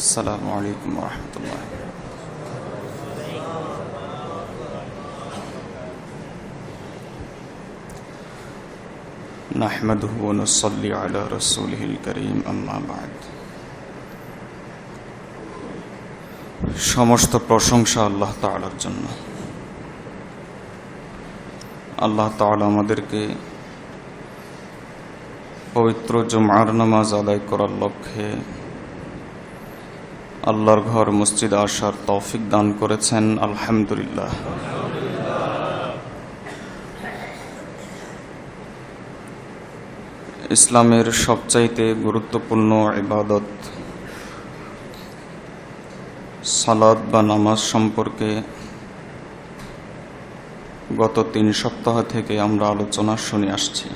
আসসালামু আলাইকুম ওয়া রাহমাতুল্লাহ। নাহমাদুহু ওয়া নুসাল্লি আলা রাসূলিহিল কারীম, আম্মা বা'দ। সমস্ত প্রশংসা আল্লাহ তাআলার জন্য। আল্লাহ তাআলা আমাদেরকে পবিত্র জুমআর নামাজ আদায় করার লক্ষ্যে আল্লাহর ঘর মসজিদে আসার তৌফিক দান করেছেন, আলহামদুলিল্লাহ। ইসলামের সবচাইতে গুরুত্বপূর্ণ ইবাদত সালাত বা নামাজ সম্পর্কে গত 3 সপ্তাহ থেকে আমরা আলোচনা শুনে আসছি।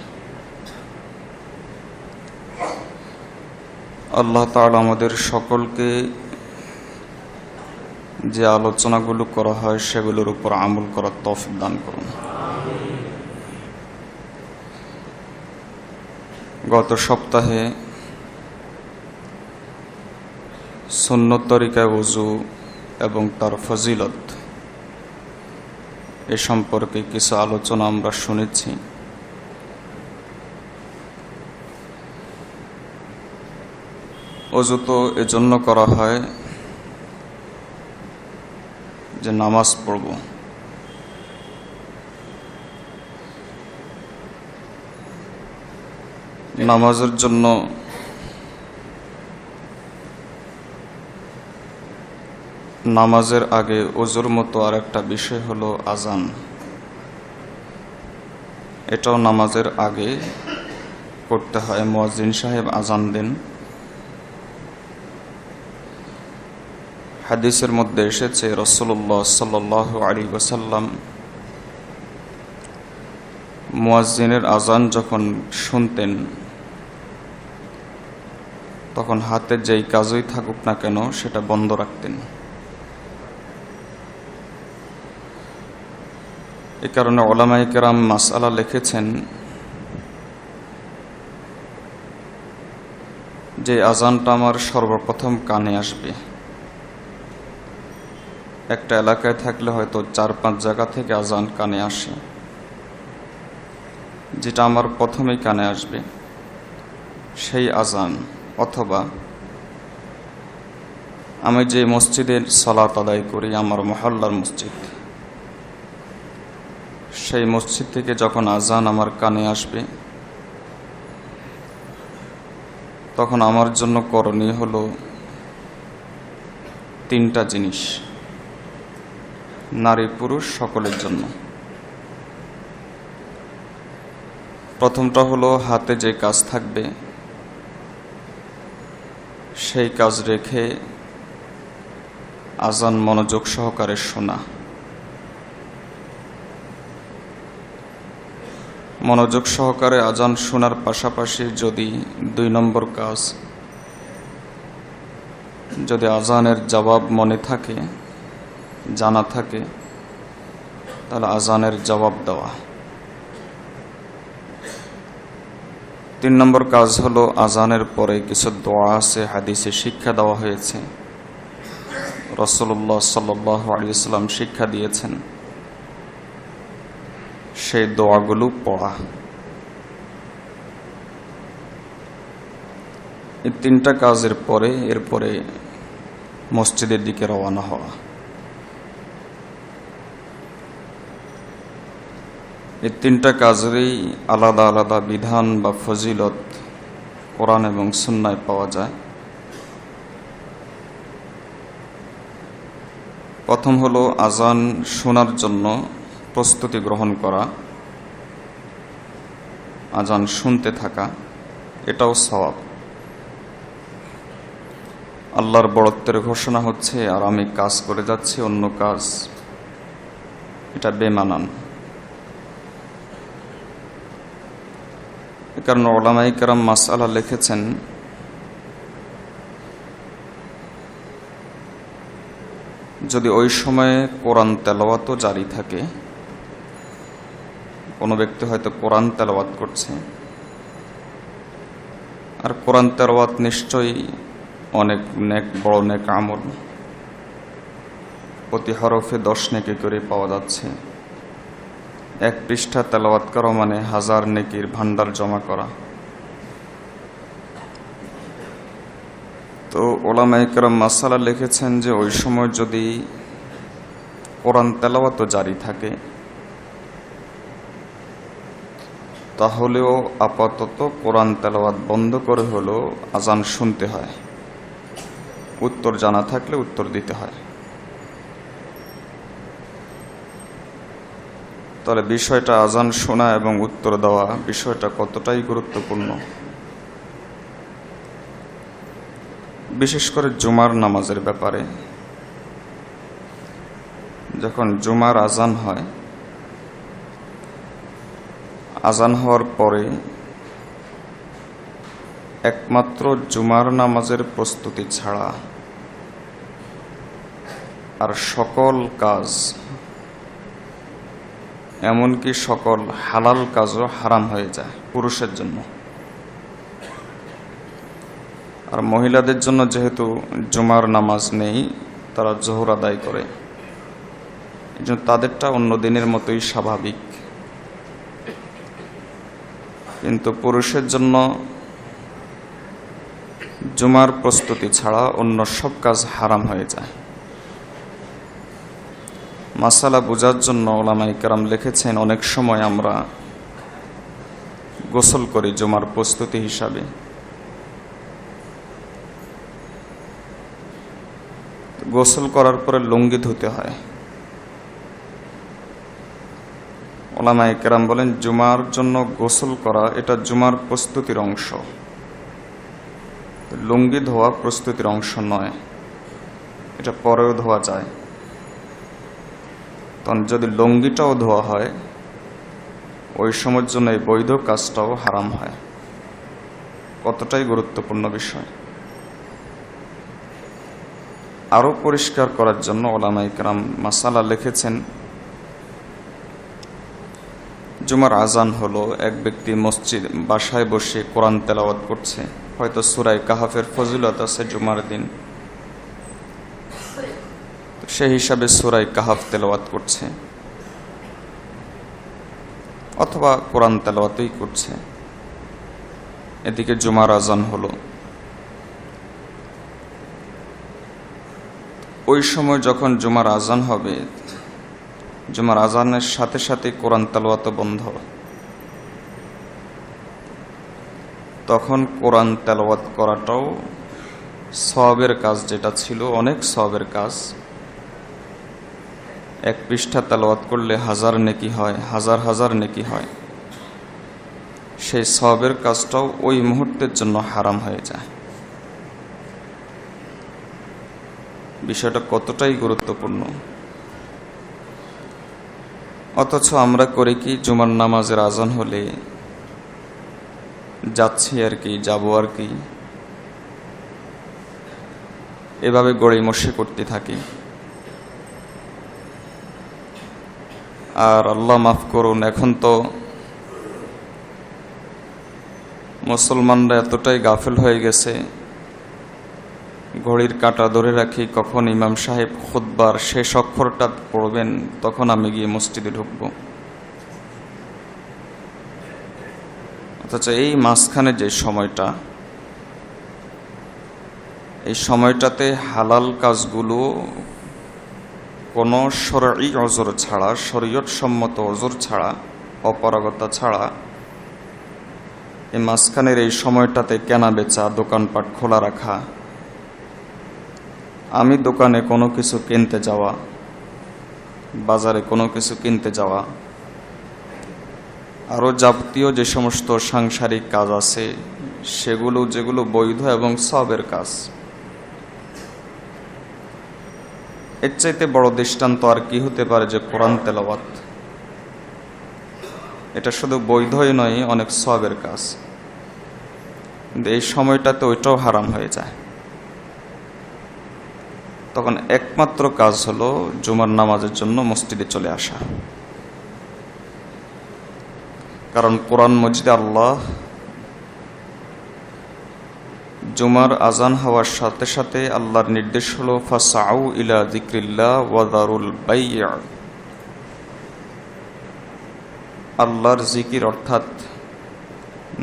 আল্লাহ তাআলা আমাদের সকলকে যে আলোচনাগুলো করা হয় সেগুলোর উপর আমল করার তৌফিক দান করুন। গত সপ্তাহে সুন্নত তরিকায় ওযু এবং তার ফজিলত এ সম্পর্কে কিছু আলোচনা আমরা শুনেছি। ওযু তো এজন্য করা হয় যে নামাজ পড়ব। নামাজের জন্য নামাজের আগে ওযুর মতো আর একটা বিষয় হলো আজান। এটাও নামাজের আগে করতে হয়। মুয়াজ্জিন সাহেব আজান দেন। হাদিসের মধ্যে এসেছে রাসূলুল্লাহ সাল্লাল্লাহু আলাইহি ওয়াসাল্লাম মুয়াজ্জিনের আজান যখন শুনতেন তখন হাতে যেই কাজই থাকুক না কেন সেটা বন্ধ রাখতেন। এ কারণে উলামায়ে কেরাম মাসআলা লিখেছেন যে আজানটা আমার সর্বপ্রথম কানে আসবে। একটা এলাকায় থাকলে হয়তো 4-5 জায়গা থেকে আজান কানে আসে, যেটা আমার প্রথমেই কানে আসবে সেই আজান, অথবা আমি যে মসজিদের সালাত আদায় করি, আমার মহল্লার মসজিদ, সেই মসজিদ থেকে যখন আজান আমার কানে আসবে তখন আমার জন্য করণীয় হলো 3টা জিনিস, নারী পুরুষ সকলের জন্য। প্রথমটা হলো হাতে যে কাজ থাকবে সেই কাজ রেখে আজান মনোযোগ সহকারে শোনা। মনোযোগ সহকারে আজান শোনার পাশাপাশি যদি 2 নম্বর কাজ, যদি আজানের জবাব মনে থাকে, জানা থাকে, তাহলে আজানের জবাব দেওয়া। 3 নম্বর কাজ হলো আজানের পরে কিছু দোয়া আছে, হাদিসে শিক্ষা দেওয়া হয়েছে, রাসূলুল্লাহ সাল্লাল্লাহু আলাইহি ওয়াসাল্লাম শিক্ষা দিয়েছেন, সেই দোয়াগুলো পড়া। এই 3টা কাজের পরে এরপরে মসজিদের দিকে রওনা হওয়া। এই 3টা কাজেরই আলাদা আলাদা বিধান বা ফজিলত কোরআন এবং সুন্নায় পাওয়া যায়। প্রথম হলো আজান শোনার জন্য প্রস্তুতি গ্রহণ করা, আজান শুনতে থাকা, এটাও সওয়াব। আল্লাহর বড়ত্বের ঘোষণা হচ্ছে আর আমি কাজ করে যাচ্ছি অন্য কাজ, এটা বেমানান। এ কারণে উলামায়ে কেরাম মাসআলা লিখেছেন যদি ওই সময়ে কোরআন তেলাওয়াতও জারি থাকে, কোনো ব্যক্তি হয়তো কোরআন তেলাওয়াত করছে, আর কোরআন তেলাওয়াত নিশ্চয়ই অনেক নেক, বড় নেক আমল, প্রতি হরফে 10 নেকি করে পাওয়া যাচ্ছে। 1 পৃষ্ঠা তেলাওয়াত করা মানে 1000 নেকির ভান্ডার জমা করা। তো ওলামায়ে কেরাম মাসালা লিখেছেন যে ওই সময় যদি কোরআন তেলাওয়াত জারি থাকে তাহলেও আপাতত কোরআন তেলাওয়াত বন্ধ করে হলেও আজান শুনতে হয়। উত্তর জানা থাকলে উত্তর দিতে হয়। তাহলে বিষয়টা আজান শোনা এবং উত্তর দেওয়া বিষয়টা কতটাই গুরুত্বপূর্ণ। বিশেষ করে জুমার নামাজের ব্যাপারে, যখন জুমার আজান হয়, আজান হওয়ার পরে একমাত্র জুমার নামাজের প্রস্তুতি ছাড়া আর সকল কাজ, এমনকি সকল হালাল কাজও হারাম হয়ে যায় পুরুষের জন্য। আর মহিলাদের জন্য যেহেতু জুমার নামাজ নেই, তারা জোহর আদায় করে, এই জন্য তাদেরটা অন্য দিনের মতোই স্বাভাবিক। কিন্তু পুরুষের জন্য জুমার প্রস্তুতি ছাড়া অন্য সব কাজ হারাম হয়ে যায়। মাসালা বোঝার জন্য ওলামায়ে কেরাম লিখেছেন, অনেক সময় আমরা গোসল করি জুমার প্রস্তুতি হিসাবে। গোসল করার পরে লুঙ্গি ধুতে হয়। ওলামায়ে কেরাম বলেন জুমার জন্য গোসল করা এটা জুমার প্রস্তুতির অংশ, লুঙ্গি ধোয়া প্রস্তুতির অংশ নয়, এটা পরেও ধোয়া যায়। তখন যদি লুঙ্গিটাও ধোয়া হয়, ওই সময়ের জন্য এই বৈধ কাজটাও হারাম হয়। কতটাই গুরুত্বপূর্ণ বিষয়। আরও পরিষ্কার করার জন্য ওলামায়ে কেরাম মাসালা লিখেছেন, জুমার আজান হলো, এক ব্যক্তি মসজিদ বাসায় বসে কোরআন তেলাওয়াত করছে, হয়তো সূরা কাহাফের ফজিলত আছে জুমার দিন, সেই হিসাবে সূরা কাহাফ তেলাওয়াত করছে, অথবা কোরআন তেলাওয়াতই করছে, এদিকে জুমার আজান হলো। ওই সময় যখন জুমার আজান হবে, জুমার আজানের সাথে সাথে কোরআন তেলাওয়াত বন্ধ, তখন কোরআন তেলাওয়াত করাটাও সওয়াবের কাজ, যেটা ছিল অনেক সওয়াবের কাজ। 1 পৃষ্ঠা তেলাওয়াত করলে 1000 নেকি হয়, হাজার হাজার নেকি হয়। সেই সওয়াবের কাজটাও ওই মুহূর্তের জন্য হারাম হয়ে যায়। বিষয়টা কতটাই গুরুত্বপূর্ণ। অথচ আমরা করি কি, জুমার নামাজের আজান হলে যাচ্ছি আর কি, যাবো আর কি, এভাবে গড়িমসি করতে থাকি। আর আল্লাহ মাফ করুন, এখন তো মুসলমানরা এতটাই গাফেল হয়ে গেছে, ঘড়ির কাঁটা ধরে রাখি কখন ইমাম সাহেব খুতবার শেষ অক্ষরটা পড়বেন, তখন আমি গিয়ে মসজিদে ঢুকব। অথচ এই মাঝখানে যে সময়টা, এই সময়টাতে হালাল কাজগুলো কোনো শরঈ ওযর ছাড়া, শরীয়ত সম্মত ওযর ছাড়া, অপারগতা ছাড়া, এই মাঝখানের এই সময়টাতে কেনা বেচা, দোকানপাট খোলা রাখা, আমি দোকানে কোনো কিছু কিনতে যাওয়া, বাজারে কোনো কিছু কিনতে যাওয়া, আরও যাবতীয় যে সমস্ত সাংসারিক কাজ আছে সেগুলো, যেগুলো বৈধ এবং সওয়াবের কাজ, এর চাইতে বড় দৃষ্টান্ত আর কি হতে পারে যে কোরআন তেলাওয়াত। এটা শুধু বৈধই নয়, অনেক সওয়াবের কাজ, কিন্তু এই সময়টাতে ওইটাও হারাম হয়ে যায়। তখন একমাত্র কাজ হলো জুমার নামাজের জন্য মসজিদে চলে আসা। কারণ কোরআন মজিদে আল্লাহ জুমার আজান হওয়ার সাথে সাথে আল্লাহর নির্দেশ হলো ফাসাউ ইলা যিকরিল্লাহ ওয়া যারুল বাই'a। আল্লাহর জিকির অর্থাৎ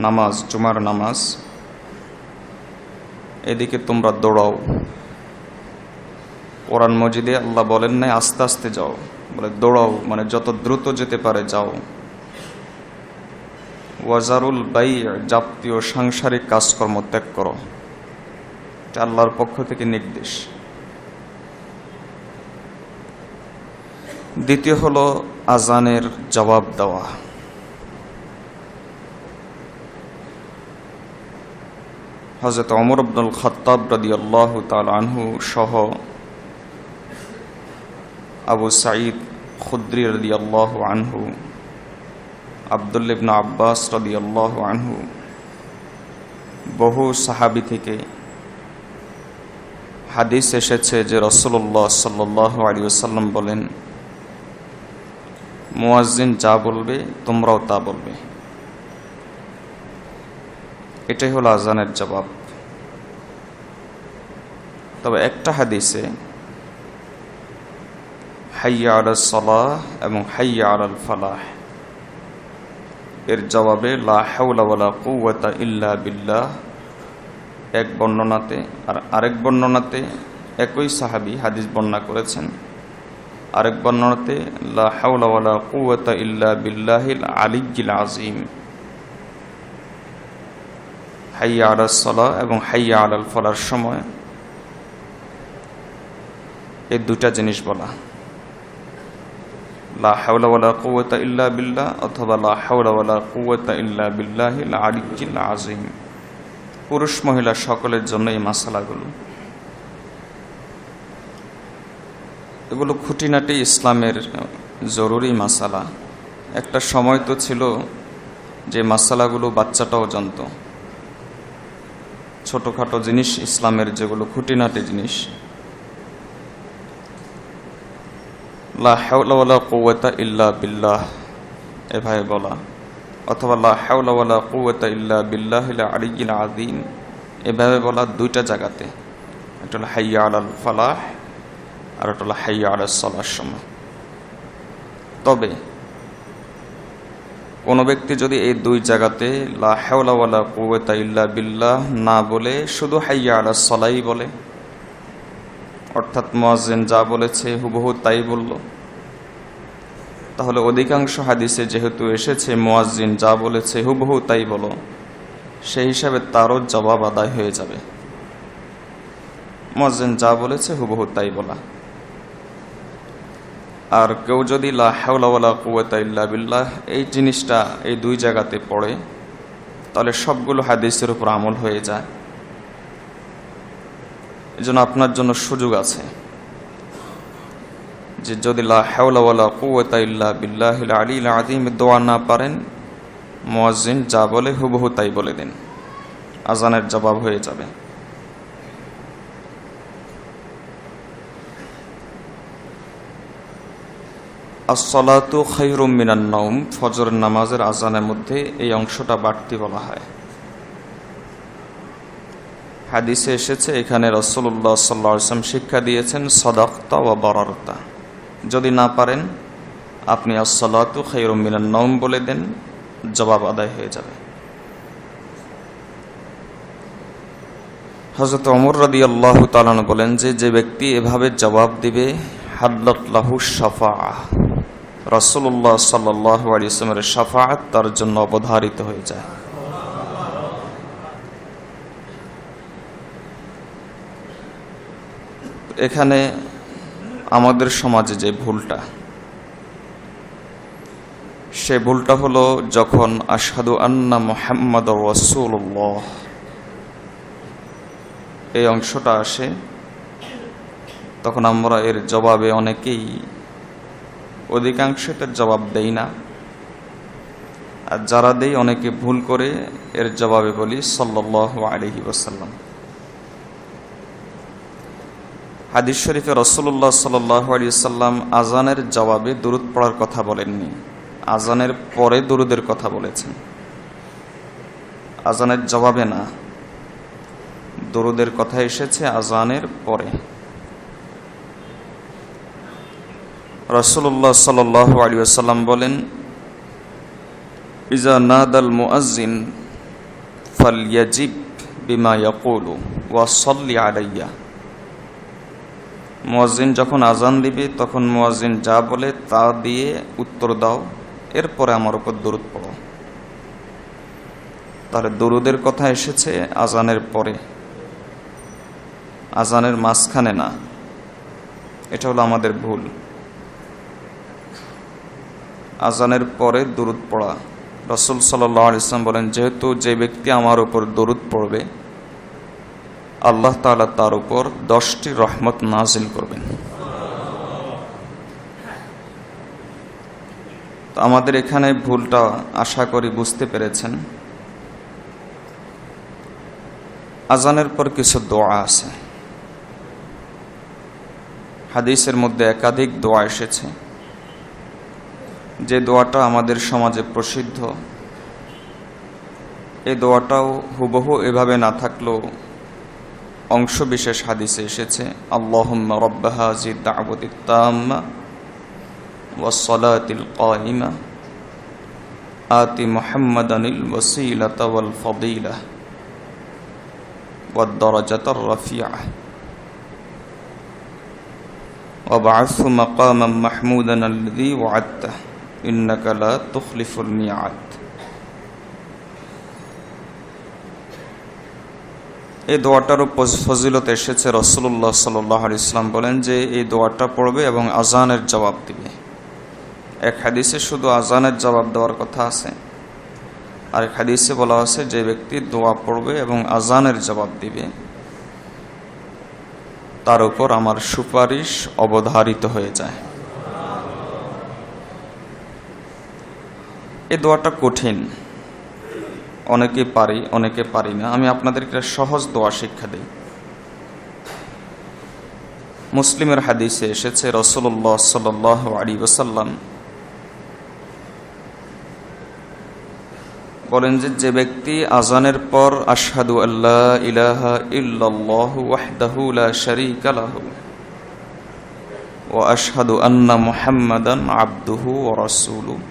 নামাজ, জুমার নামাজ, এদিকে তোমরা দৌড়াও। কোরআন মজিদে আল্লাহ বলেন নাই আস্তে আস্তে যাও, বলে দৌড়াও, মানে যত দ্রুত যেতে পারে যাও। ওয়াজারুল বাই'a, যাবতীয় সাংসারিক কাজকর্ম ত্যাগ করো, এটা আল্লাহর পক্ষ থেকে নির্দেশ। দ্বিতীয় হলো আজানের জবাব দেওয়া। হযরত ওমর ইবনুল খাত্তাব রাদিয়াল্লাহু তাআলা আনহু সহ আবু সাঈদ খুদরি রাদিয়াল্লাহু আনহু, আব্দুল্লাহ ইবনে আব্বাস রাদিয়াল্লাহু আনহু, বহু সাহাবী থেকে হাদিস এসেছে যে রাসূলুল্লাহ সাল্লাল্লাহু আলাইহি ওয়াসাল্লাম বলেন, মুয়াজ্জিন যা বলবে তোমরাও তা বলবে। এটাই হলো আজানের জবাব। তবে একটা হাদিসে হাইয়া আলাস সালাহ এবং হাইয়া আলাল ফালাহ এর জবাবে লা হাওলা ওয়ালা কুওয়াতা ইল্লা বিল্লাহ এক বর্ণনাতে, আর আরেক বর্ণনাতে একই সাহাবী হাদিস বর্ণনা করেছেন, আরেক বর্ণনাতে লা হাওলা ওয়ালা কুওয়াতা ইল্লা বিল্লাহিল আলিয়্যিল আযীম। হাইয়া আলাস সালাহ এবং হাইয়া আলাল ফালাহর সময় এই দুটা জিনিস বলা, লা হাওলা ওয়ালা কুওয়াতা ইল্লা বিল্লাহ অথবা লা হাওলা ওয়ালা কুওয়াতা ইল্লা বিল্লাহিল আলিয়্যিল আযীম। পুরুষ মহিলা সকলের জন্য এই মাসালাগুলো, এগুলো খুঁটিনাটি ইসলামের জরুরি মাসালা। একটা সময় তো ছিল যে মাসালাগুলো বাচ্চাটাও জানত, ছোটোখাটো জিনিস ইসলামের যেগুলো খুঁটিনাটি জিনিস, লা হাওলা ওয়ালা কুওয়াতা ইল্লা বিল্লাহ এভাবে বলা, অথবা লা হাওলা ওয়ালা কুওয়াতা ইল্লা বিল্লাহিল আলিয়্যিল আযীম এভাবে বলা দুইটা জায়গাতে। একটা হলো হাইয়া আলাল ফালাহ আর একটা হলো হাইয়া আলাস সালাহর সময়। তবে কোনো ব্যক্তি যদি এই দুই জায়গাতে লা হাওলা ওয়ালা কুওয়াতা ইল্লা বিল্লাহ না বলে শুধু হাইয়া আলাস সালাহই বলে, অর্থাৎ মুয়াজ্জিন যা বলেছে হুবহু তাই বলল, তাহলে অধিকাংশ হাদিসে যেহেতু এসেছে মুয়াজ্জিন যা বলেছে হুবহু তাই বলো, সেই হিসাবে তারও জবাব আদায় হয়ে যাবে। মুয়াজ্জিন যা বলেছে হুবহু তাই বলা। আর কেউ যদি লা হাওলা ওয়ালা কুওয়াতা ইল্লা বিল্লাহ এই জিনিসটা এই দুই জায়গাতে পড়ে, তাহলে সবগুলো হাদিসের উপর আমল হয়ে যায়। এজন্য আপনার জন্য সুযোগ আছে যে যদি লা হাওলা ওয়ালা কুওয়াতা ইল্লা বিল্লাহিল আলিয়্যিল আযীম দোয়া না পারেন, মুয়াজ্জিন যা বলে হুবহু তাই বলে দিন, আজানের জবাব হয়ে যাবে। as-salatu khairum minan naum, ফজরের নামাজের আজানের মধ্যে এই অংশটা বাড়তি বলা হয়। হাদিসে এসেছে এখানে রাসূলুল্লাহ সাল্লাল্লাহু আলাইহি ওয়াসাল্লাম শিক্ষা দিয়েছেন সাদাকতা ওয়া বারারতা। যদি না পারেন আপনি as-salatu khairum minan naum বলে দেন, জবাব আদায় হয়ে যাবে। হযরত ওমর রাদিয়াল্লাহু তাআলা বলেন যে যে ব্যক্তি এভাবে জবাব দিবে হাল্লাত লাহু শাফাআহ, রাসূলুল্লাহ সাল্লাল্লাহু আলাইহি ওয়াসাল্লামের শাফাআত তার জন্য অবধারিত হয়ে যায়। এখানে আমাদের সমাজে যে ভুলটা, সে ভুলটা হলো যখন আশহাদু আন্না মুহাম্মাদুর রাসূলুল্লাহ এই অংশটা আসে, তখন আমরা এর জবাবে অনেকেই অধিকাংশটার জবাব দেই না, আর যারা দেই অনেকে ভুল করে এর জবাবে বলি সাল্লাল্লাহু আলাইহি ওয়াসাল্লাম। হাদিস শরীফে রাসূলুল্লাহ সাল্লাল্লাহু আলাইহি ওয়াসাল্লাম আজানের জবাবে দুরূদ পড়ার কথা বলেননি, আজানের পরে দুরূদের কথা বলেছেন, আজানের জবাবে না। দরুদের কথা এসেছে আজানের পরে। রাসূলুল্লাহ সাল্লাল্লাহু আলাইহি ওয়াসাল্লাম বলেন, ইজা নাদাল মুআজ্জিন ফালইয়াজিব বিমা ইয়াকুলু ওয়া সাল্লি আলাইয়া। মুয়াজ্জিন যখন আজান দিবে তখন মুয়াজ্জিন যা বলে তা দিয়ে উত্তর দাও, এরপরে আমার উপর দরুদ পড়ো। তাহলে দরুদের কথা এসেছে আজানের পরে, আজানের মাঝখানে না। এটা হলো আমাদের ভুল। আজানের পরে দরুদ পড়া। রাসূল সাল্লাল্লাহু আলাইহি ওয়াসাল্লাম বলেন, যেহেতু যে ব্যক্তি আমার উপর দরুদ পড়বে আল্লাহ তাআলা তার উপর 10টি রহমত নাজিল করবেন। তো আমাদের এখানে ভুলটা আশা করি বুঝতে পেরেছেন। আজানের পর কিছু দোয়া আছে, হাদিসের মধ্যে একাধিক দোয়া এসেছে। যে দোয়াটা আমাদের সমাজে প্রসিদ্ধ, এই দোয়াটাও হুবহু এভাবে না থাকলেও অংশ বিশেষ হাদিসে এসেছে, আল্লাহুম্মা রাব্বা হাযিহি দা'ওয়াতিত তাম্মা ওয়াস সালাতিল কায়িমা আতি মুহাম্মাদানিল ওয়াসিলাতা ওয়াল ফাদিলা ওয়াদ দারাজাতার রাফিআ ওয়াব'আথহু মাকামান মাহমুদান আল্লাযী ওয়া'আদতা ইন্নাকা লা তুখলিফুল মি'আদ। এই দোয়াটারও ফজিলত এসেছে। রাসূলুল্লাহ সাল্লাল্লাহু আলাইহি ওয়াসাল্লাম বলেন যে এই দোয়াটা পড়বে এবং আজানের জবাব দিবে। এক হাদিসে শুধু আজানের জবাব দেওয়ার কথা আছে, আর এক হাদিসে বলা আছে যে ব্যক্তি দোয়া পড়বে এবং আজানের জবাব দিবে তার উপর আমার সুপারিশ অবধারিত হয়ে যায়। এই দোয়াটা কঠিন, অনেকে পারি অনেকে পারি না। আমি আপনাদেরকে সহজ দোয়া শিক্ষা দিই। মুসলিমের হাদিসে এসেছে রাসূলুল্লাহ সাল্লাল্লাহু আলাইহি ওয়াসাল্লাম বলেন যে ব্যক্তি আজানের পর আশহাদু আল্লা ইলাহা ইল্লাল্লাহু ওয়াহদাহু লা শারীকা লাহু ওয়া আশহাদু আন্না মুহাম্মাদান আবদুহু ওয়া রাসূলুহু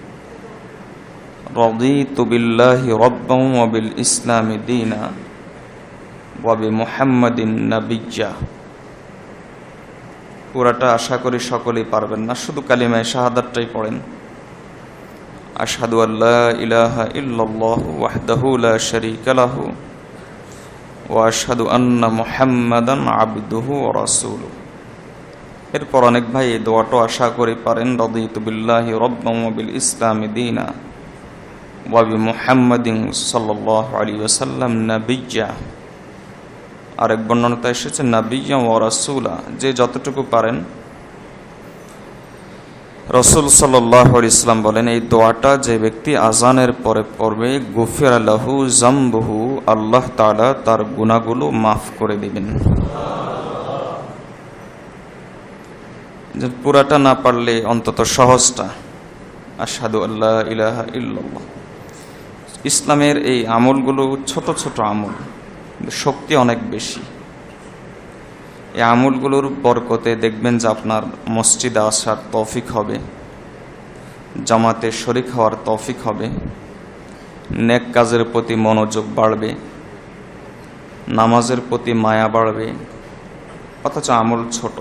রাদিতু বিল্লাহি রাব্বান ওয়া বিল ইসলামি দীনা ওয়া বিমুহাম্মাদিন নাবিয়্যা। পুরাটা আশা করি সকলেই পারবেন না, শুধু কালিমায়ে শাহাদাতটাই পড়েন। আশহাদু আল্লা ইলাহা ইল্লাল্লাহু ওয়াহদাহু লা শারীকা লাহু ওয়া আশহাদু আন্না মুহাম্মাদান আবদুহু ওয়া রাসূলুহু। এরপর অনেক ভাই এই দোয়াটা আশা করি পারেন, রাদিতু বিল্লাহি রাব্বান ওয়া বিল ইসলামি দীনা ওয়া বিমুহাম্মাদিন সাল্লাল্লাহু আলাইহি ওয়াসাল্লাম নাবিয়্যা। আরেক বর্ণনাতে এসেছে নাবিয়্যা ওয়া রাসূলা। যে যতটুকু পারেন। রাসূল সাল্লাল্লাহু আলাইহি ওয়াসাল্লাম বলেন এই দোয়াটা যে ব্যক্তি আজানের পরে পড়বে গুফিরা লাহু যামবুহু, আল্লাহ তাআলা তার গুনাহগুলো মাফ করে দিবেন। যে পুরাটা না পারলে অন্তত সহজটা আশহাদু আল্লা ইলাহা ইল্লাল্লাহ। ইসলামের এই আমলগুলো ছোট ছোট আমল, শক্তি অনেক বেশি। এই আমলগুলোর বরকতে দেখবেন যে আপনার মসজিদে আসার তৌফিক হবে, জামাতে শরীক হওয়ার তৌফিক হবে, নেক কাজের প্রতি মনোযোগ বাড়বে, নামাজের প্রতি মায়া বাড়বে। অথচ আমল ছোট।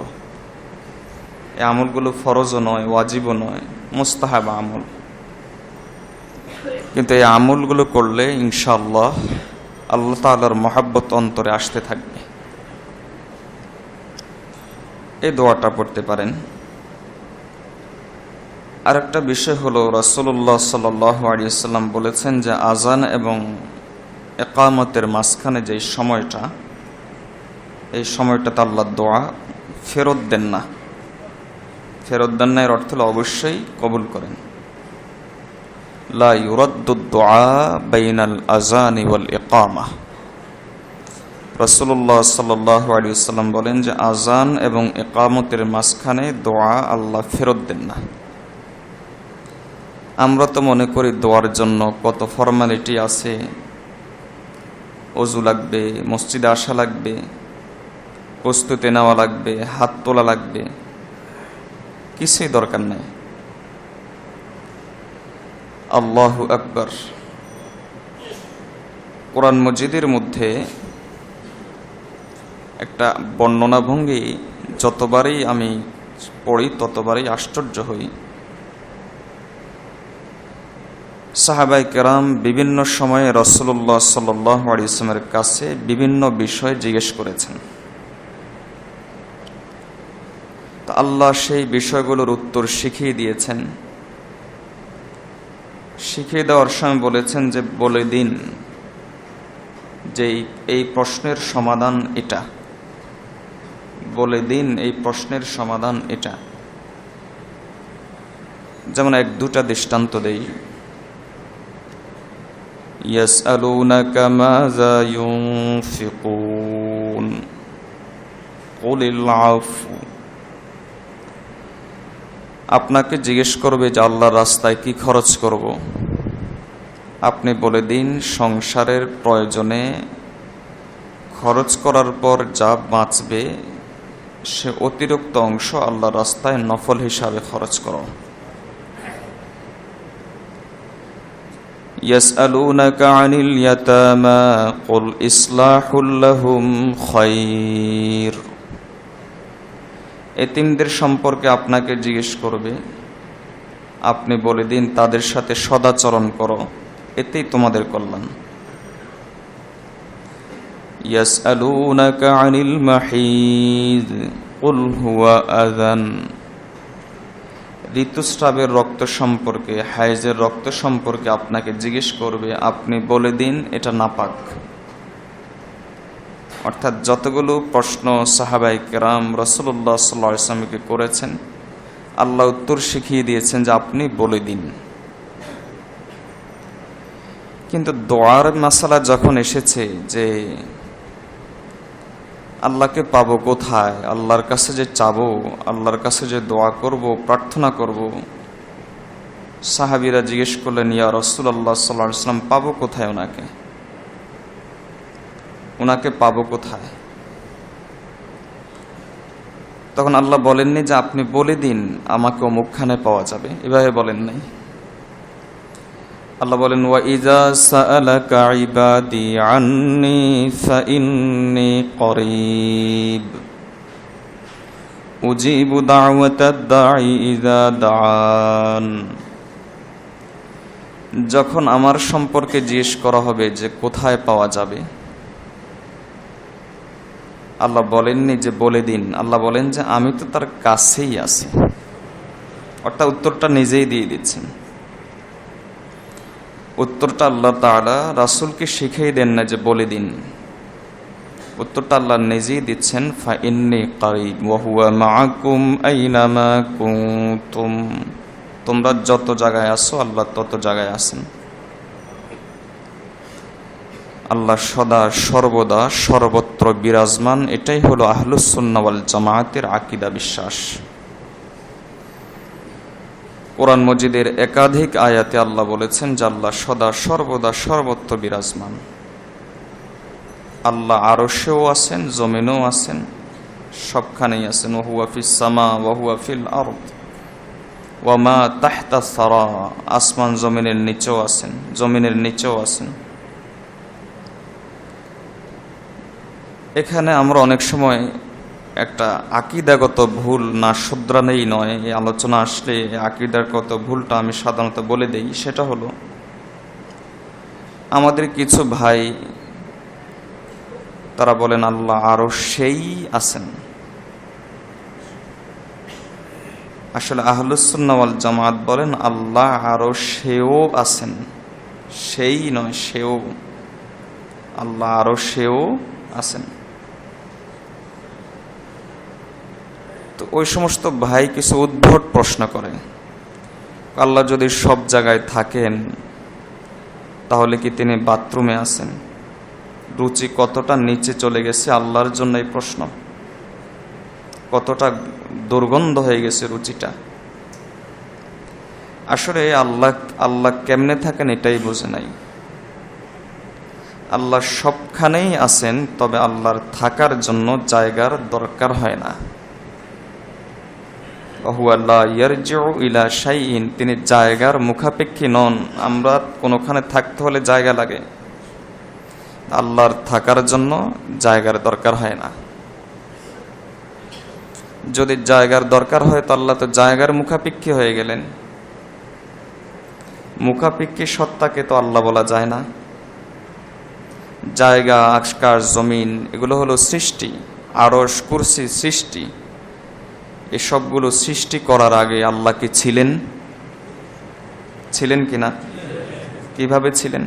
এই আমলগুলো ফরজও নয়, ওয়াজিবও নয়, মুস্তাহাব আমল। কিন্তু এই আমলগুলো করলে ইনশাআল্লাহ আল্লাহ তাআলার মহব্বত অন্তরে আসতে থাকবে। এই দোয়াটা পড়তে পারেন। আরেকটা বিষয় হলো রাসূলুল্লাহ সাল্লাল্লাহু আলাইহি ওয়াসাল্লাম বলেছেন যে আজান এবং ইকামতের মাঝখানে যে সময়টা, এই সময়টাতে আল্লাহ দোয়া ফেরত দেন না। ফেরত দেন না এর অর্থ হলো অবশ্যই কবুল করেন। লা ইউরাদ্দু দুআ বাইনাল আযানি ওয়াল ইকামা। রাসূলুল্লাহ সাল্লাল্লাহু আলাইহি ওয়াসাল্লাম বলেন যে আজান এবং ইকামতের মাঝখানে দোয়া আল্লাহ ফেরত দেন না। আমরা তো মনে করি দোয়ার জন্য কত ফর্মালিটি আছে, অজু লাগবে, মসজিদে আসা লাগবে, প্রস্তুতি নেওয়া লাগবে, হাত তোলা লাগবে, কিছুই দরকার নাই। আল্লাহু আকবার। কোরআন মজিদের মধ্যে একটা বর্ণনা ভঙ্গি যতবারই আমি পড়ি ততবারই আশ্চর্য হই। সাহাবায়ে কেরাম বিভিন্ন সময়ে রাসূলুল্লাহ সাল্লাল্লাহু আলাইহি ওয়াসাল্লামের কাছে বিভিন্ন বিষয় জিজ্ঞেস করেছেন। তো আল্লাহ সেই বিষয়গুলোর উত্তর শিখিয়ে দিয়েছেন। শিখিয়ে দেওয়ার সময় বলেছেন যে বলে দিন যে এই প্রশ্নের সমাধান এটা, বলে দিন এই প্রশ্নের সমাধান এটা। যেমন এক দুটা দৃষ্টান্ত দেই। ইয়াসআলুনাকা মাযা ইউনফিকুন কুলিল আফু। আপনাকে জিজ্ঞেস করবে যে আল্লাহর রাস্তায় কি খরচ করব, আপনি বলে দিন সংসারের প্রয়োজনে খরচ করার পর যা বাঁচবে সে অতিরিক্ত অংশ আল্লাহর রাস্তায় নফল হিসাবে খরচ করো। ইয়াসআলুনাকা আনিল ইয়াতামা কুল ইসলাহুল লাহুম খায়র। এতিমদের সম্পর্কে আপনাকে জিজ্ঞেস করবে, আপনি বলে দিন তাদের সাথে সদাচরণ করো, এতেই তোমাদের কল্যাণ। ইয়াসআলুনাকা আনিল মাহিদ কুল হুয়া আযান। ঋতুস্রাবের রক্ত সম্পর্কে, হায়েজের রক্ত সম্পর্কে আপনাকে জিজ্ঞেস করবে, আপনি বলে দিন এটা নাপাক। অর্থাৎ যতগুলো প্রশ্ন সাহাবায়ে কেরাম রাসূলুল্লাহ সাল্লাল্লাহু আলাইহি ওয়াসাল্লামকে করেছেন, আল্লাহ উত্তর শিখিয়ে দিয়েছেন যে আপনি বলে দিন। কিন্তু দোয়ার মাসালা যখন এসেছে যে আল্লাহকে পাবো কোথায়, আল্লাহর কাছে যে চাবো, আল্লাহর কাছে যে দোয়া করব, প্রার্থনা করব, সাহাবীরা জিজ্ঞেস করলেন, ইয়া রাসূলুল্লাহ সাল্লাল্লাহু আলাইহি ওয়াসাল্লাম পাবো কোথায় ওনাকে পাবো কোথায়? তখন আল্লাহ বলেননি যে আপনি বলে দিন আমাকে অমুকখানে পাওয়া যাবে, এভাবে বলেন নাই। আল্লাহ বলেন, ওয়া ইযা সাআলাকা ইবাদি আন্নী ফাইন্নী করিব উজিবু দাওয়াতাদ দাঈ ইযা দাআন। যখন আমার সম্পর্কে জিজ্ঞেস করা হবে যে কোথায় পাওয়া যাবে, আল্লাহ বলেননি যে বলে দিন, আল্লাহ বলেন যে আমি তো তার কাছেই আছি। অর্থাৎ উত্তরটা নিজেই দিয়ে দিচ্ছেন। উত্তরটা আল্লাহ তাআলা রাসূলকে শিখিয়ে দেন না যে বলে দিন, উত্তরটা আল্লাহ নিজেই দিচ্ছেন, ফা ইন্নী কারিব ওয়া হুয়া মাআকুম আইনামা কুনতুম। তোমরা যত জায়গায় আছো আল্লাহ তত জায়গায় আছেন। আল্লাহ সদা সর্বদা সর্বত্র বিরাজমান, এটাই হলো আহলুস সুন্নাহ ওয়াল জামায়াতের আকীদা, বিশ্বাস। কোরআন মজিদের একাধিক আয়াতে আল্লাহ বলেছেন যে আল্লাহ সদা সর্বদা সর্বত্র বিরাজমান। আল্লাহ আরশেও আছেন, জমিনেও আছেন, সবখানেই আছেন। ওয়া হুয়া ফিস সামা ওয়া হুয়া ফিল আরদ ওয়া মা তাহতা সারা। আসমান জমিনের নিচেও আছেন, জমিনের নিচেও আছেন। এখানে আমরা অনেক সময় একটা আকীদাগত ভুল না শুধরানেই নয়, এই আলোচনা আসলে আকীদাগত ভুলটা আমি সাধারণত বলে দেই। সেটা হলো, আমাদের কিছু ভাই তারা বলেন আল্লাহ আরশেই আছেন। আসলে আহলুস সুন্নাহ ওয়াল জামাত বলেন আল্লাহ আরশেও আছেন, সেই নয় সেও। আল্লাহ আরশেও আছেন। তো ওই সমস্ত ভাই কিছু উদ্ভট প্রশ্ন করে, আল্লাহ যদি সব জায়গায় থাকেন তাহলে কি তিনি বাথরুমে আছেন? রুচি কতটা নিচে চলে গেছে আল্লাহর জন্য এই প্রশ্ন, কতটা দুর্গন্ধ হয়ে গেছে রুচিটা। আসলে আল্লাহ কেমনে থাকেন এটাই বোঝে নাই। আল্লাহ সবখানেই আছেন, তবে আল্লাহর থাকার জন্য জায়গার দরকার হয় না। তিনি জায়গার মুখাপেক্ষী নন। আমরা কোনোখানে থাকতে হলে জায়গা লাগে, আল্লাহর থাকার জন্য জায়গার দরকার হয় না। যদি জায়গার দরকার হয় তো আল্লাহ তো জায়গার মুখাপেক্ষী হয়ে গেলেন। মুখাপেক্ষী সত্তাকে তো আল্লাহ বলা যায় না। জায়গা, আকাশ, জমিন এগুলো হলো সৃষ্টি, আরশ, কুরসি সৃষ্টি। এসবগুলো সৃষ্টি করার আগে আল্লাহ কি ছিলেন? ছিলেন কিনা? কিভাবে ছিলেন?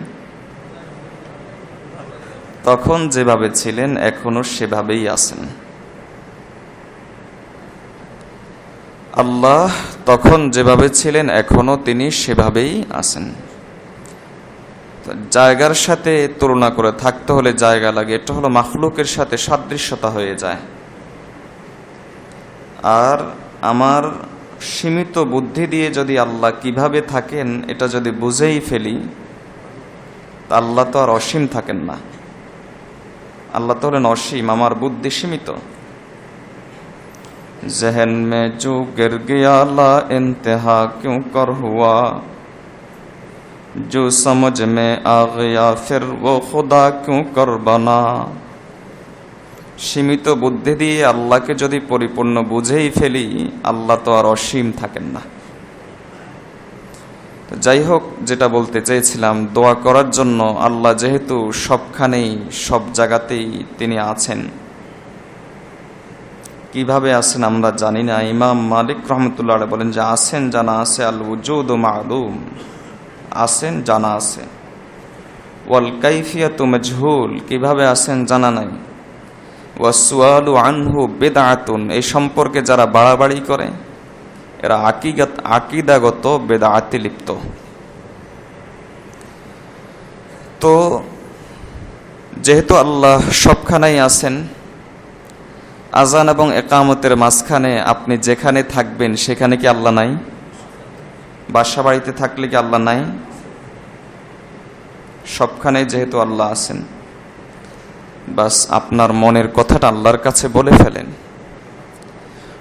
তখন যেভাবে ছিলেন এখনো সেভাবেই আছেন। আল্লাহ তখন যেভাবে ছিলেন এখনো তিনি সেভাবেই আছেন। জায়গার সাথে তুলনা করে থাকতে হলে জায়গা লাগে, এটা হলো মাখলুকের সাথে সাদৃশ্যতা হয়ে যায়। আর আমার সীমিত বুদ্ধি দিয়ে যদি আল্লাহ কিভাবে থাকেন এটা যদি বুঝেই ফেলি, তা আল্লাহ তো আর অসীম থাকেন না। আল্লাহ তো হলেন অসীম, আমার বুদ্ধি সীমিত। জহন মে জো গির গয়া লা ইন্তেহা কিউ কর হুয়া, जो समझ में आ गया फिर वो खुदा क्यों कर बना। সীমিত বুদ্ধি দিয়ে আল্লাহকে যদি পরিপূর্ণ বুঝেই ফেলি, আল্লাহ তো আর অসীম থাকেন না। তো যাই হোক, যেটা বলতে চেয়েছিলাম, দোয়া করার জন্য আল্লাহ যেহেতু সবখানেই সব জায়গাতেই তিনি আছেন। কিভাবে আছেন আমরা জানি না। ইমাম মালিক রহমতুল্লাহ আলাইহি বলেন যে আছেন জানা আছে, আল উজুদ মালুম, আছেন জানা আছে, ওয়াল কাইফিয়াতু মাজহুল, কিভাবে আছেন জানা নাই, ওয়াসওয়ালু আনহু বিদআতুন, এই সম্পর্কে যারা বাড়াবাড়ি করে এরা আকীদাগত বিদআতে লিপ্ত। তো যেহেতু আল্লাহ সবখানেই আছেন, আজান এবং একামতের মাঝখানে আপনি যেখানে থাকবেন সেখানে কি আল্লাহ নাই? বাসা বাড়িতে থাকলে কি আল্লাহ নাই? সবখানে যেহেতু আল্লাহ আছেন, বাস আপনার মনের কথাটা আল্লাহর কাছে বলে ফেলেন।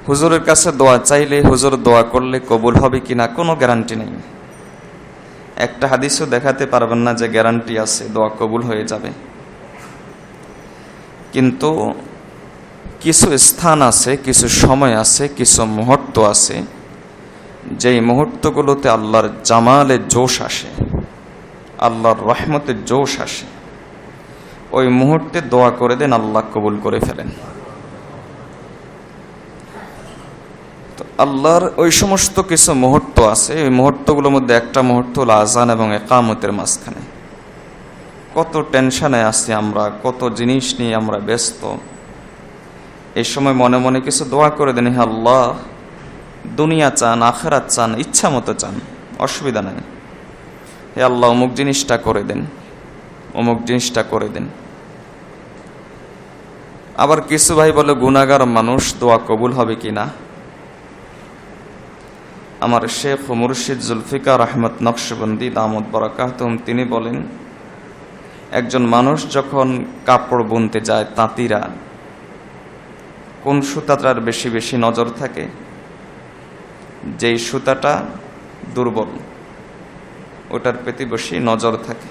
হুজুরের কাছে দোয়া চাইলে, হুজুর দোয়া করলে কবুল হবে কিনা কোনো গ্যারান্টি নেই। একটা হাদিসও দেখাতে পারবেন না যে গ্যারান্টি আছে দোয়া কবুল হয়ে যাবে। কিন্তু কিছু স্থান আছে, কিছু সময় আছে, কিছু মুহূর্ত আছে, যেই মুহূর্তগুলোতে আল্লাহর জামালে জোশ আসে, আল্লাহর রহমতে জোশ আসে। ওই মুহূর্তে দোয়া করে দেন, আল্লাহ কবুল করে ফেলেন। তো আল্লাহর ওই সমস্ত কিছু মুহূর্ত আছে, ওই মুহূর্তগুলোর মধ্যে একটা মুহূর্ত হলো আজান এবং একামতের মাঝখানে। কত টেনশনে আছি আমরা, কত জিনিস নিয়ে আমরা ব্যস্ত। এই সময় মনে মনে কিছু দোয়া করে দেন, হে আল্লাহ, দুনিয়া চান, আখিরাত চান, ইচ্ছা মতো চান, অসুবিধা নাই। হে আল্লাহ, অমুক জিনিসটা করে দেন, অমুক জিনিসটা করে দেন। আবার কিছু ভাই বলে গুনাহগার মানুষ, দোয়া কবুল হবে কিনা। আমার শেখ মুর্শিদ জুলফিকার আহমদ নকশবন্দি দামত বারাকাতুহুম তিনি বলেন, একজন মানুষ যখন কাপড় বুনতে যায়, তাঁতিরা কোন সুতাটার বেশি বেশি নজর থাকে? যেই সুতাটা দুর্বল ওটার প্রতি বেশি নজর থাকে।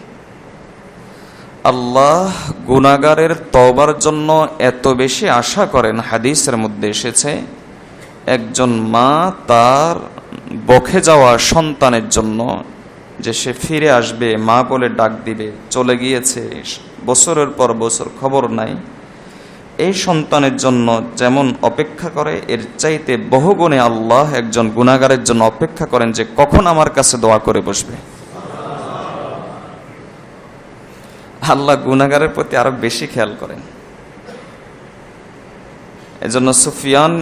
আল্লাহ গুনাহগারের তওবার জন্য এত বেশি আশা করেন, হাদিসের মধ্যে এসেছে একজন মা তার বকে যাওয়া সন্তানের জন্য, যে সে ফিরে আসবে, মা বলে ডাক দিবে, চলে গিয়েছে বছরের পর বছর খবর নাই, এই সন্তানের জন্য যেমন অপেক্ষা করে এর চাইতে বহুগুণে আল্লাহ একজন গুনাহগারের জন্য অপেক্ষা করেন যে কখন আমার কাছে দোয়া করে বসবে। আল্লাহ গুনাহগারের প্রতি আরো বেশি খেয়াল করেন। এজন্য সুফিয়ান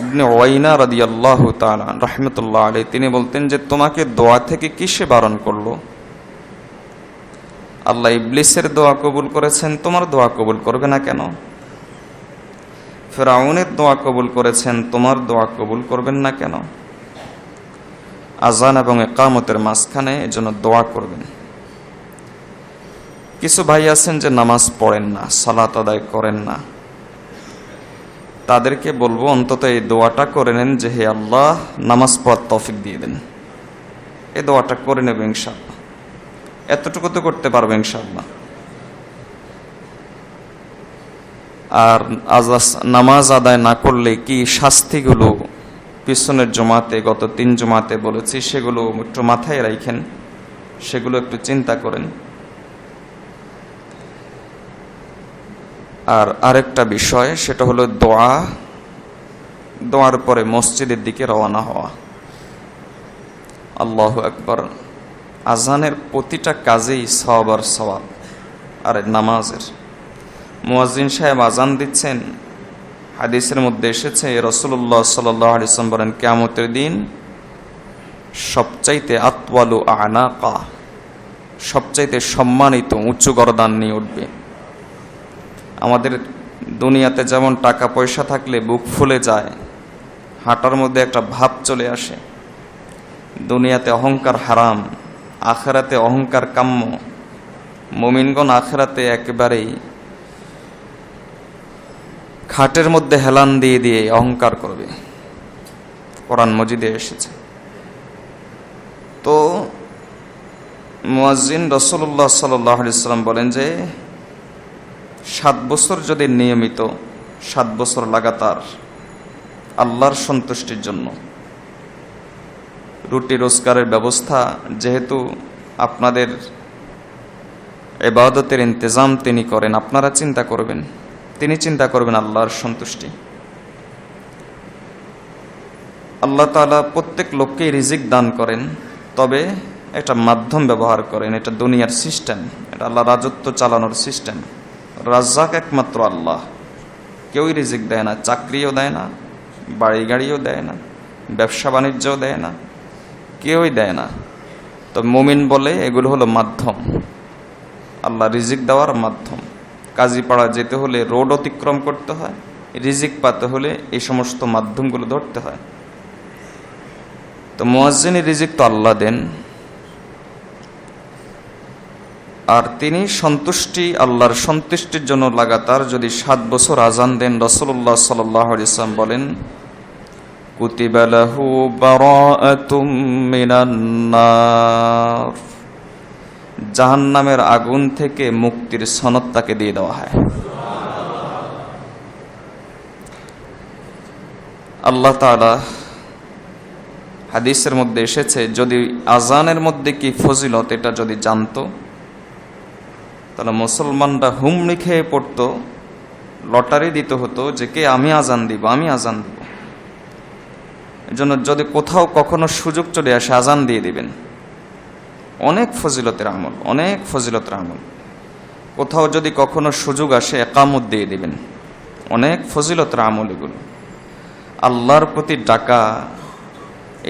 ইবনে উয়াইনা রাদিয়াল্লাহু তাআলা রাহমাতুল্লাহ আলাইহি তিনি বলতেন যে তোমাকে দোয়া থেকে কিসে বারণ করলো? আল্লাহ ইবলিসের দোয়া কবুল করেছেন, তোমার দোয়া কবুল করবে না কেন? ফিরআউনের দোয়া কবুল করেছেন, তোমার দোয়া কবুল করবেন না কেন? আজান এবং ইকামতের মাঝখানে এজন্য দোয়া করবেন। কিছু ভাই আছেন যে নামাজ পড়েন না, সালাত আদায় করেন না, তাদেরকে বলবো অন্তত এই দোয়াটা করে নেন যে হে আল্লাহ নামাজ পড়ার তৌফিক দিয়ে দেন। এই দোয়াটা করে নেবে ইনশাআল্লাহ, এতটুকু তো করতে পারবে ইনশাআল্লাহ। আর নামাজ আদায় না করলে কি শাস্তিগুলো পিছনের জমাতে, গত 3 জমাতে বলেছি, সেগুলো একটু মাথায় রাখেন, সেগুলো একটু চিন্তা করেন। আর আরেকটা বিষয়, সেটা হলো দোয়ার পরে মসজিদের দিকে রওনা হওয়া। আল্লাহু আকবার। আজানের প্রতিটা কাজেই সওয়াব আর সওয়াব। আর নামাজের মুয়াজ্জিন সাহেব আজান দিচ্ছেন, হাদিসের মধ্যে এসেছে রাসূলুল্লাহ সাল্লাল্লাহু আলাইহি ওয়াসাল্লাম বলেন, কিয়ামতের দিন সবচাইতে আতওয়ালু আনাকা, সবচাইতে সম্মানিত উঁচু গর্দান নিয়ে উঠবে। আমাদের দুনিয়াতে যেমন টাকা পয়সা থাকলে বুক ফুলে যায়, হাঁটার মধ্যে একটা ভাব চলে আসে, দুনিয়াতে অহংকার হারাম, আখিরাতে অহংকার কাম্য। মুমিনগণ আখিরাতে একেবারেই খাটের মধ্যে হেলান দিয়ে দিয়ে অহংকার করবে, কোরআন মজিদে এসেছে। তো মুয়াজ্জিন রাসূলুল্লাহ সাল্লাল্লাহু আলাইহি ওয়াসাল্লাম বলেন যে 7 বছর যদি নিয়মিত, 7 বছর লাগাতার আল্লাহর সন্তুষ্টির জন্য রুটি রোজগারের ব্যবস্থা, যেহেতু আপনাদের ইবাদতের ইন্তজাম তিনি করেন, আপনারা চিন্তা করবেন, তিনি চিন্তা করবেন আল্লাহর সন্তুষ্টি। আল্লাহ তাআলা প্রত্যেক লোককেই রিজিক দান করেন, তবে একটা মাধ্যম ব্যবহার করেন। এটা দুনিয়ার সিস্টেম, এটা আল্লাহ রাজত্ব চালানোর সিস্টেম। রাজ্জাক একমাত্র আল্লাহ, কেউই রিজিক দেয় না, চাকরিও দেয় না, বাড়ি গাড়িও দেয় না, ব্যবসা বাণিজ্যও দেয় না, কেউই দেয় না। তো মুমিন বলে এগুলো হলো মাধ্যম, আল্লাহ রিজিক দেওয়ার মাধ্যম। কাজীপাড়া যেতে হলে রোড অতিক্রম করতে হয়, রিজিক পাতে হলে এই সমস্ত মাধ্যমগুলো ধরতে হয়। তো মুয়াজ্জিনের রিজিক তো আল্লাহ দেন, আর তিনি সন্তুষ্টি, আল্লাহর সন্তুষ্টির জন্য লাগাতার যদি 7 বছর আজান দেন, রাসূলুল্লাহ সাল্লাল্লাহু আলাইহি ওয়াসাল্লাম বলেন, কুতিবা লাহু বারাআতুম মিনান নার, জাহান্নামের আগুন থেকে মুক্তির সনদ তাকে দিয়ে দেওয়া হয়। আল্লাহ তাআলা হাদিসের মধ্যে এসেছে, যদি আজানের মধ্যে কি ফজিলত এটা যদি জানতো, তাহলে মুসলমানরা হুমড়ি খেয়ে পড়তো, লটারি দিতে হতো যে কে আমি আজান দিব, আমি আজান দিব। এজন্য যদি কোথাও কখনো সুযোগ চলে আসে আজান দিয়ে দিবেন। অনেক ফজিলতের আমল, অনেক ফজিলতের আমল। কোথাও যদি কখনো সুযোগ আসে একামত দিয়ে দিবেন, অনেক ফজিলতের আমল এগুলো। আল্লাহর প্রতি ডাকা,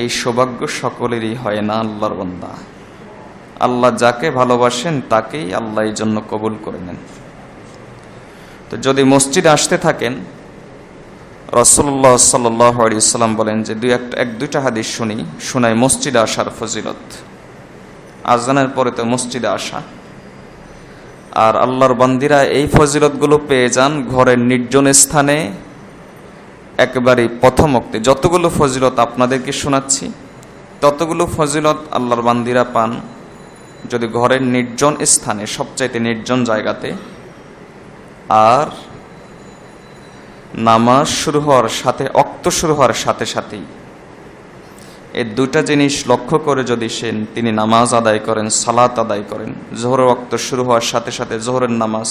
এই সৌভাগ্য সকলেরই হয় না আল্লাহর বান্দা। আল্লাহ যাকে ভালোবাসেন তাকেই আল্লাহ এই জন্য কবুল করে নেন। তো যদি মসজিদে আসতে থাকেন, রাসূলুল্লাহ সাল্লাল্লাহু আলাইহি ওয়াসাল্লাম বলেন যে এক দুইটা হাদিস শোনাই মসজিদে আসার ফজিলত। আজানের পরে তো মসজিদে আসা, আর আল্লাহর বান্দিরা এই ফজিলতগুলো পেয়ে যান ঘরের নির্জন স্থানে, একেবারে প্রথম ওয়াক্তে। যতগুলো ফজিলত আপনাদেরকে শোনাচ্ছি, ততগুলো ফজিলত আল্লাহর বান্দিরা পান যদি ঘরের নির্জন স্থানে, সবচাইতে নির্জন জায়গাতে, আর নামাজ শুরু হওয়ার সাথে, ওয়াক্ত শুরু হওয়ার সাথে সাথেই এই দুটা জিনিস লক্ষ্য করে যদি তিনি নামাজ আদায় করেন, সালাত আদায় করেন, জোহরের ওয়াক্ত শুরু হওয়ার সাথে সাথে জোহরের নামাজ,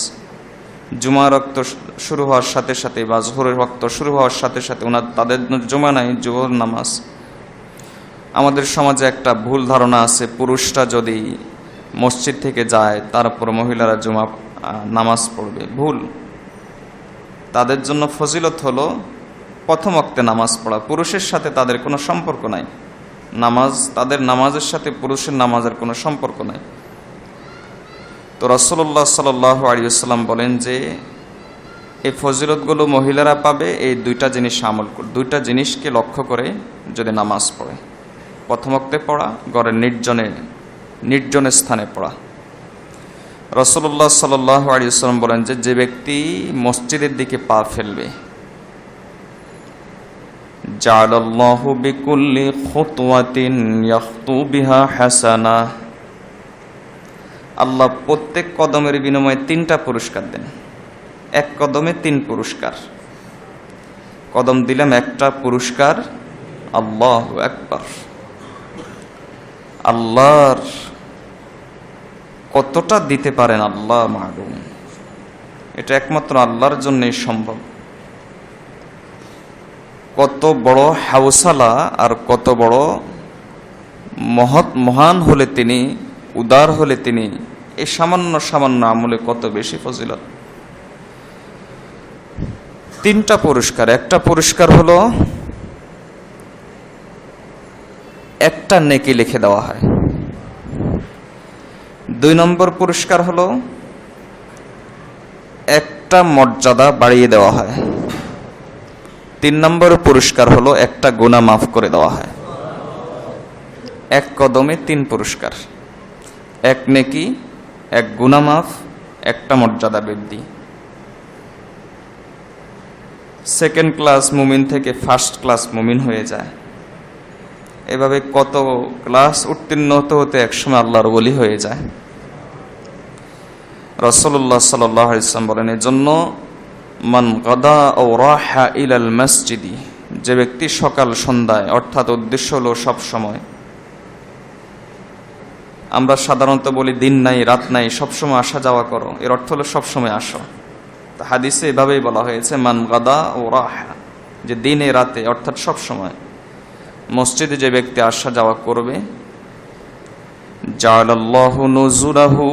জুমার ওয়াক্ত শুরু হওয়ার সাথে সাথে বা জোহরের ওয়াক্ত শুরু হওয়ার সাথে সাথে, তাদের জুমা নাই, জোহর নামাজ। আমাদের সমাজে একটা ভুল ধারণা আছে, পুরুষরা যদি মসজিদ থেকে যায় তারপর মহিলারা জুমা নামাজ পড়বে। ভুল। তাদের জন্য ফজিলত হলো প্রথম ওয়াক্তে নামাজ পড়া। পুরুষের সাথে তাদের কোনো সম্পর্ক নাই, তাদের নামাজের সাথে পুরুষের নামাজের কোনো সম্পর্ক নাই। তো রাসূলুল্লাহ সাল্লাল্লাহু আলাইহি ওয়াসাল্লাম বলেন যে এই ফজিলতগুলো মহিলারা পাবে এই দুইটা জিনিস আমল করে, দুইটা জিনিসকে লক্ষ্য করে যদি নামাজ পড়ে। প্রথম ওয়াক্তে পড়া, ঘরের নির্জন স্থানে পড়া। রাসূলুল্লাহ সাল্লাল্লাহু আলাইহি ওয়াসাল্লাম বলেন যে ব্যক্তি মসজিদের দিকে পা ফেলবে, জাআলাল্লাহু বিকুল্লি খুতওয়াতিন ইয়াখতু বিহা হাসানা, আল্লাহ প্রত্যেক কদমের বিনিময়ে 3টা পুরস্কার দেন। এক কদমে 3 পুরস্কার। কদম দিলাম একটা পুরস্কার, আল্লাহু আকবার। আল্লাহর কতটা দিতে পারেন আল্লাহ মালুম, এটা একমাত্র আল্লাহর জন্যই সম্ভব। কত বড় হাওসালা আর কত বড় মহান হলে তিনি, উদার হলে তিনি, এই সামান্য সামান্য আমলে কত বেশি ফজিলত। 3টা পুরস্কার। একটা পুরস্কার হলো একটা নেকি লিখে দেওয়া হয়। 2 নম্বর পুরস্কার হলো একটা মর্যাদা বাড়িয়ে দেওয়া হয়। 3 নম্বর পুরস্কার হলো একটা গুনাহ মাফ করে দেওয়া হয়। এক কদমে 3 পুরস্কার, এক নেকি, এক গুনাহ মাফ, একটা মর্যাদা বৃদ্ধি। সেকেন্ড ক্লাস মুমিন থেকে ফার্স্ট ক্লাস মুমিন হয়ে যায়। এভাবে কত ক্লাস উত্তীর্ণ হতে হতে একসময় আল্লাহর ওলি হয়ে যায়। রাসূলুল্লাহ সাল্লাল্লাহু আলাইহি ওয়াসাল্লাম বলেন, এজন্য মান গাদা আও রাহা ইলাল মসজিদি, যে ব্যক্তি সকাল সন্ধ্যায়, অর্থাৎ উদ্দেশ্য হলো সব সময়। আমরা সাধারণত বলি দিন নাই রাত নাই, সবসময় আসা যাওয়া করো, এর অর্থ হলো সবসময় আসো। হাদিসে এভাবেই বলা হয়েছে, মান গাদা ও রাহা, যে দিনে রাতে অর্থাৎ সব সময় মসজিদে যে ব্যক্তি আসা যাওয়া করবে, জাআলাল্লাহু নুজুলাহু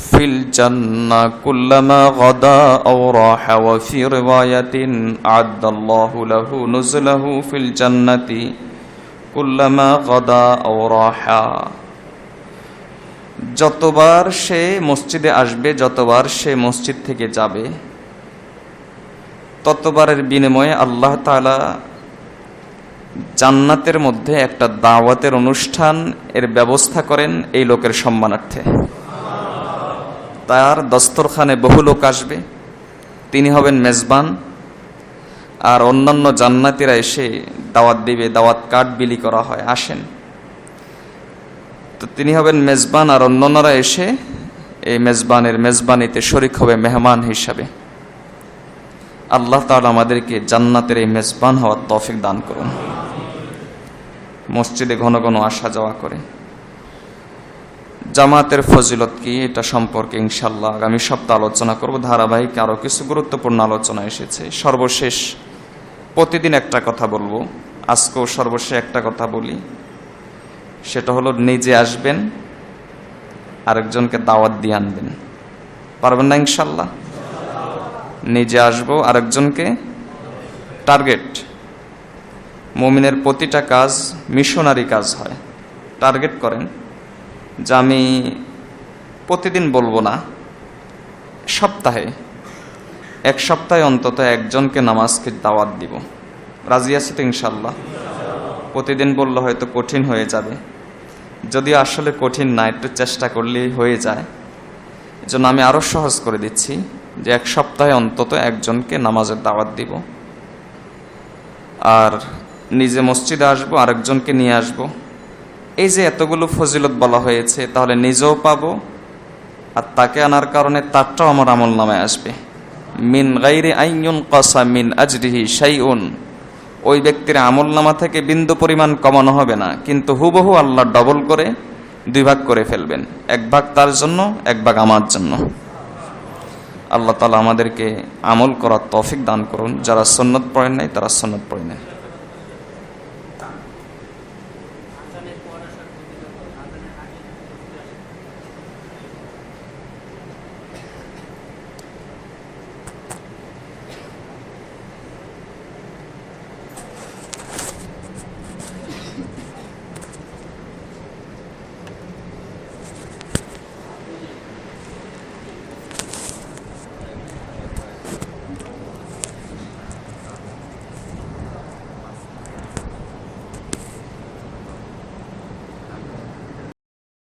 ফিল জান্নাহ কুল্লামা গাদা আও রাহা, ওয়া ফি রিওয়ায়াতিন আ'আদাল্লাহু লাহু নুজুলাহু ফিল জান্নাতি কুল্লামা গাদা আও রাহা। যতবার সে মসজিদে আসবে, যতবার সে মসজিদ থেকে যাবে, ততবারের বিনিময়ে আল্লাহ তাআলা জান্নাতের মধ্যে একটা দাওয়াতের অনুষ্ঠান এর ব্যবস্থা করেন এই লোকের সম্মানার্থে। তার দস্তরখানে বহু লোক আসবে, তিনি হবেন মেজবান, আর অন্যান্য জান্নাতীরা এসে দাওয়াত দিবে, দাওয়াত কার্ড বিলি করা হয়, আসেন। তো তিনি হবেন মেজবান, আর অন্যান্যরা এসে এই মেজবানের মেজবানিতে শরীক হবে মেহমান হিসাবে। আল্লাহ তাআলা আমাদেরকে জান্নাতের এই মেজবান হওয়ার তৌফিক দান করুন। মসজিদে ঘন ঘন আসা যাওয়া করে। জামাতের ফজিলত কি, এটা সম্পর্কে ইনশাআল্লাহ আগামী সপ্তাহে আলোচনা করব। ধারাবাহিক আরও কিছু গুরুত্বপূর্ণ আলোচনা এসেছে। সর্বশেষ প্রতিদিন একটা কথা বলবো, আজকেও সর্বশেষ একটা কথা বলি, সেটা হলো নিজে আসবেন, আরেকজনকে দাওয়াত দিয়ে আনবেন। পারবেন না ইনশাআল্লাহ? নিজে আসবো, আরেকজনকে টার্গেট। মুমিনের প্রতিটা কাজ মিশনারি কাজ হয়। টার্গেট করেন যে আমি প্রতিদিন বলবো না, সপ্তাহে, এক সপ্তাহে অন্তত একজনকে নামাজকে দাওয়াত দিব। রাজি আছে তো ইনশাআল্লাহ? প্রতিদিন বললে হয়তো কঠিন হয়ে যাবে, যদিও আসলে কঠিন না, একটু চেষ্টা করলেই হয়ে যায়। এজন্য আমি আরও সহজ করে দিচ্ছি যে এক সপ্তাহে অন্তত একজনকে নামাজের দাওয়াত দিব। আর নিজে মসজিদে আসবো, আরেকজনকে নিয়ে আসবো। এই যে এতগুলো ফজিলত বলা হয়েছে, তাহলে নিজেও পাবো, আর তাকে আনার কারণে তারটাও আমার আমল নামায় আসবে। মিন গায়রি আইয়ুন কাসা মিন আজরিহি শাইউন, ওই ব্যক্তির আমল নামা থেকে বিন্দু পরিমাণ কমানো হবে না, কিন্তু হুবহু আল্লাহ ডবল করে 2 ভাগ করে ফেলবেন। 1 ভাগ তার জন্য, 1 ভাগ আমার জন্য। আল্লাহ তাআলা আমাদেরকে আমল করার তৌফিক দান করুন। যারা সুন্নাত পড়েন নাই তারা সুন্নাত পড়ে নেন।